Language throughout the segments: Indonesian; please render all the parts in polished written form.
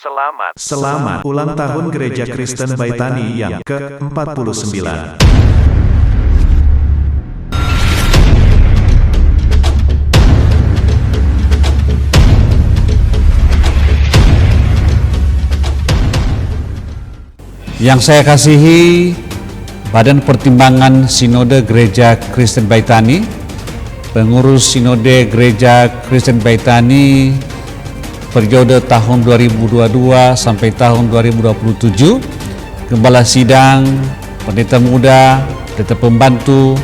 Selamat ulang tahun Gereja Kristen Baitani yang ke-49. Yang saya kasihi Badan Pertimbangan Sinode Gereja Kristen Baitani, pengurus Sinode Gereja Kristen Baitani periode tahun 2022 sampai tahun 2027, Gembala Sidang, Pendeta Muda, Pendeta Pembantu,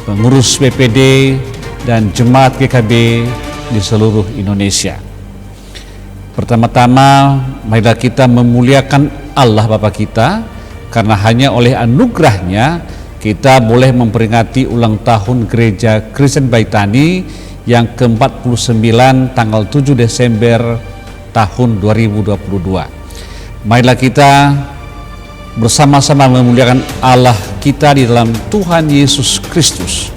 pengurus BPD, dan Jemaat GKB di seluruh Indonesia. Pertama-tama, marilah kita memuliakan Allah Bapa kita, karena hanya oleh anugerahnya kita boleh memperingati ulang tahun Gereja Kristen Baitani yang ke-49 tanggal 7 Desember tahun 2022. Marilah kita bersama-sama memuliakan Allah kita di dalam Tuhan Yesus Kristus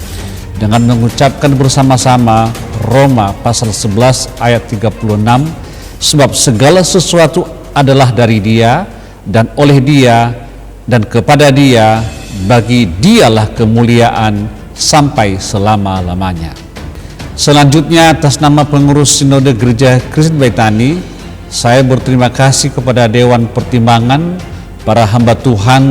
dengan mengucapkan bersama-sama Roma pasal 11 ayat 36, sebab segala sesuatu adalah dari Dia dan oleh Dia dan kepada Dia, bagi Dialah kemuliaan sampai selama-lamanya. Selanjutnya, atas nama pengurus Sinode Gereja Kristen Baitani, saya berterima kasih kepada Dewan Pertimbangan, para hamba Tuhan,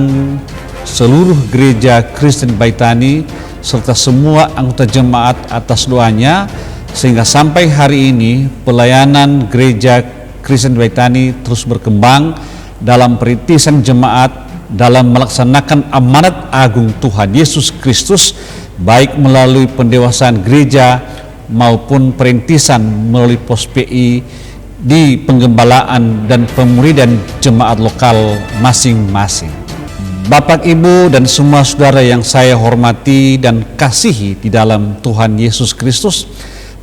seluruh Gereja Kristen Baitani, serta semua anggota jemaat atas doanya, sehingga sampai hari ini pelayanan Gereja Kristen Baitani terus berkembang dalam perintisan jemaat, dalam melaksanakan amanat agung Tuhan Yesus Kristus, baik melalui pendewasaan gereja maupun perintisan melalui pos PI di penggembalaan dan pemuridan jemaat lokal masing-masing. Bapak, Ibu, dan semua saudara yang saya hormati dan kasihi di dalam Tuhan Yesus Kristus,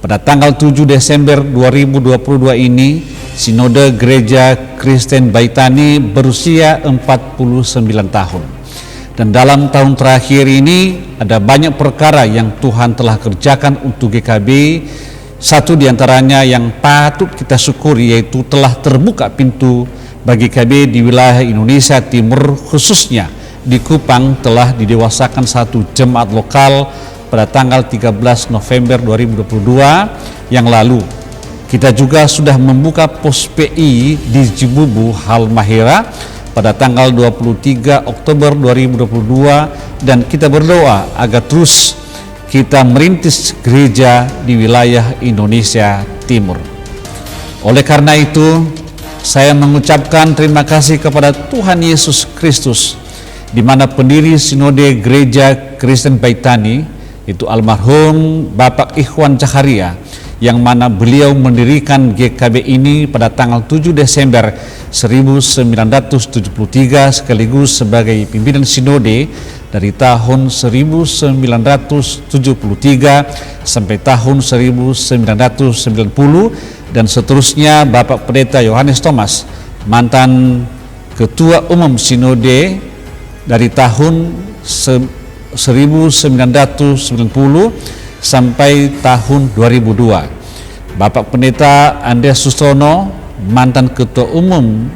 pada tanggal 7 Desember 2022 ini, Sinode Gereja Kristen Baitani berusia 49 tahun. Dan dalam tahun terakhir ini ada banyak perkara yang Tuhan telah kerjakan untuk GKB. Satu diantaranya yang patut kita syukuri, yaitu telah terbuka pintu bagi GKB di wilayah Indonesia Timur, khususnya di Kupang telah didewasakan satu jemaat lokal pada tanggal 13 November 2022 yang lalu. Kita juga sudah membuka pos PI di Jibubu, Halmahera pada tanggal 23 Oktober 2022, dan kita berdoa agar terus kita merintis gereja di wilayah Indonesia Timur. Oleh karena itu, saya mengucapkan terima kasih kepada Tuhan Yesus Kristus, di mana pendiri Sinode Gereja Kristen Baitani itu almarhum Bapak Ikhwan Caharia, yang mana beliau mendirikan GKB ini pada tanggal 7 Desember 1973 sekaligus sebagai pimpinan sinode dari tahun 1973 sampai tahun 1990, dan seterusnya Bapak Pendeta Yohanes Thomas, mantan Ketua Umum Sinode dari tahun 1990 sampai tahun 2002. Bapak Pendeta Andreas Sustono, mantan Ketua Umum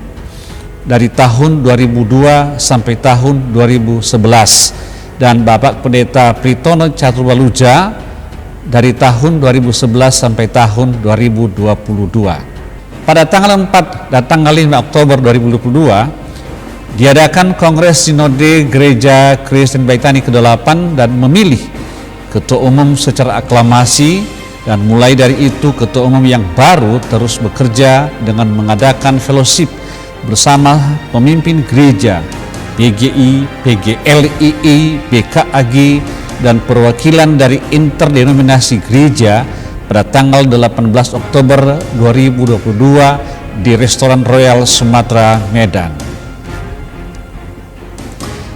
dari tahun 2002 sampai tahun 2011, dan Bapak Pendeta Pritono Caturwaluja dari tahun 2011 sampai tahun 2022. Pada tanggal 4 dan tanggal 5 Oktober 2022 diadakan Kongres Sinode Gereja Kristen Baitani ke-8 dan memilih Ketua Umum secara aklamasi, dan mulai dari itu Ketua Umum yang baru terus bekerja dengan mengadakan fellowship bersama pemimpin gereja, PGI, PGLII, BKAG, dan perwakilan dari interdenominasi gereja pada tanggal 18 Oktober 2022 di Restoran Royal Sumatera, Medan.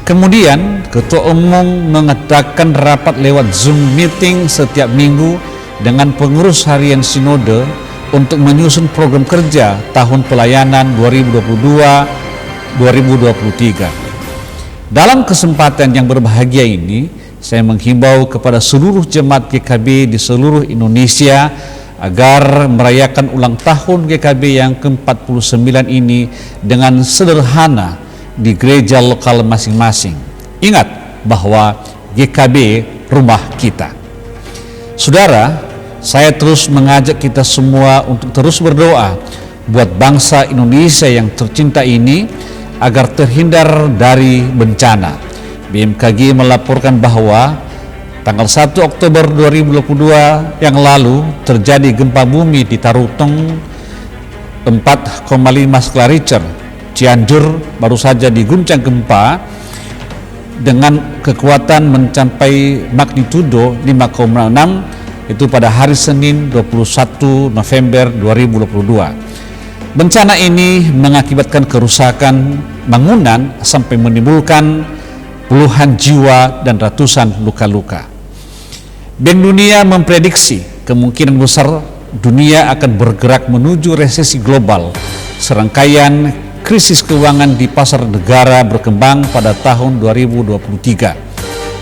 Kemudian Ketua Umum mengadakan rapat lewat Zoom meeting setiap minggu dengan pengurus harian Sinode untuk menyusun program kerja tahun pelayanan 2022-2023. Dalam kesempatan yang berbahagia ini, saya menghimbau kepada seluruh jemaat GKB di seluruh Indonesia agar merayakan ulang tahun GKB yang ke-49 ini dengan sederhana di gereja lokal masing-masing. Ingat bahwa GKB rumah kita. Saudara, saya terus mengajak kita semua untuk terus berdoa buat bangsa Indonesia yang tercinta ini agar terhindar dari bencana. BMKG melaporkan bahwa tanggal 1 Oktober 2022 yang lalu terjadi gempa bumi di Tarutong 4,5 skala Richter. Cianjur baru saja diguncang gempa dengan kekuatan mencapai magnitudo 5,6 itu pada hari Senin 21 November 2022. Bencana ini mengakibatkan kerusakan bangunan sampai menimbulkan puluhan jiwa dan ratusan luka-luka. Bank Dunia memprediksi kemungkinan besar dunia akan bergerak menuju resesi global. Serangkaian krisis keuangan di pasar negara berkembang pada tahun 2023.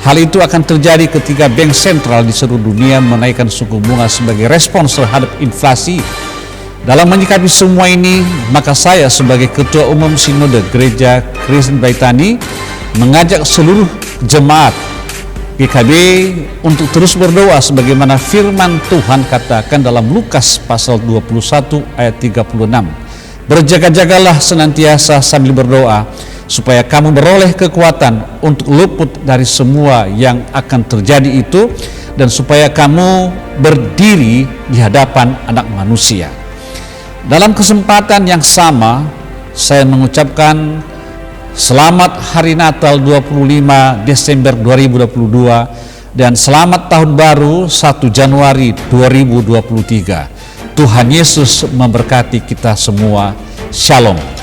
Hal itu akan terjadi ketika bank sentral di seluruh dunia menaikkan suku bunga sebagai respons terhadap inflasi. Dalam menyikapi semua ini, maka saya sebagai Ketua Umum Sinode Gereja Kristen Baitani mengajak seluruh jemaat GKB untuk terus berdoa sebagaimana firman Tuhan katakan dalam Lukas pasal 21 ayat 36. Berjaga-jagalah senantiasa sambil berdoa supaya kamu beroleh kekuatan untuk luput dari semua yang akan terjadi itu dan supaya kamu berdiri di hadapan Anak Manusia. Dalam kesempatan yang sama, saya mengucapkan selamat Hari Natal 25 Desember 2022 dan selamat Tahun Baru 1 Januari 2023. Tuhan Yesus memberkati kita semua. Shalom.